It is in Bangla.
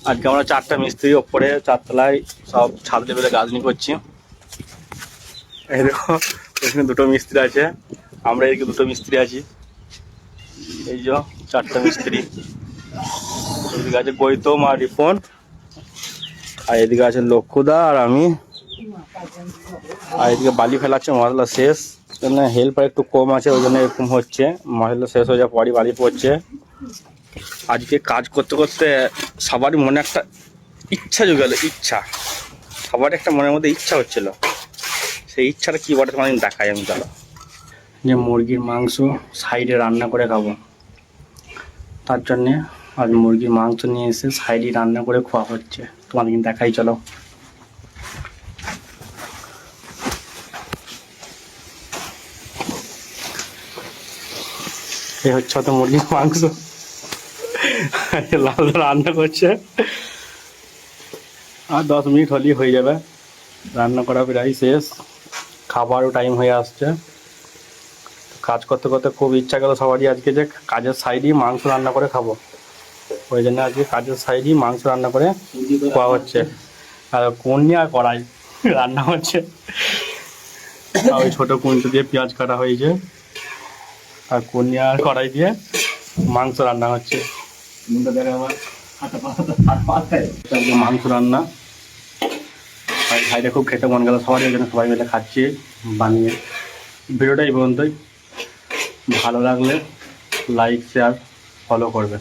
আজকে আমরা 4টা মিস্ত্রি ওপরে 4তলায় সব ছাদ লেভেলে গাঁথনি করছি। এই দেখো এখানে 2টো মিস্ত্রি আছে, আমরা এদিকে 2টো মিস্ত্রি আছি। এই যে 4টা মিস্ত্রি, এদিকে আছে গৌতম আর রিপন, আর এদিকে আছে লক্ষ্যদা আর আমি। আর এদিকে বালি ফেলাচ্ছে, মশলা শেষ, হেল্পার একটু কম আছে ওই জন্য এরকম হচ্ছে। মশলা শেষ হয়ে যাওয়ার পরই বালি পড়ছে। আজকে কাজ করতে করতে সবারই মনে একটা ইচ্ছা জুগেলো, ইচ্ছা সবারই একটা মনের মধ্যে ইচ্ছা হচ্ছিল। সেই ইচ্ছাটা কী বটে তোমার দেখাই আমি। চলো, যে মুরগির মাংস সাইডে রান্না করে খাবো, তার জন্যে আজ মুরগির মাংস নিয়ে এসে সাইডে রান্না করে খাওয়া হচ্ছে, তোমাদের কিন্তু দেখাই। চলো, এই হচ্ছে তো মুরগির মাংস, লাল রান্না করছে। আর 10 মিনিট হলেই হয়ে যাবে, রান্না করা প্রায় শেষ, খাবারও টাইম হয়ে আসছে। কাজ করতে করতে খুব ইচ্ছা গেল সবারই আজকে যে কাজের সাইডেই মাংস রান্না করে খাবো, ওই জন্য আজকে কাজের সাইডেই মাংস রান্না করে খাওয়া হচ্ছে। আর কন্যা আর কড়াই রান্না হচ্ছে, ওই ছোটো কুঁচো দিয়ে পেঁয়াজ কাটা হয়েছে, আর কন্যা আর কড়াই দিয়ে মাংস রান্না হচ্ছে। মাংস রান্না আর সাইডে খুব খেতে মন গেল সবারই, ওই জন্য সবাই মিলে খাচ্ছি বানিয়ে। ভিডিওটা এই পর্যন্তই, ভালো লাগলে লাইক শেয়ার ফলো করবে।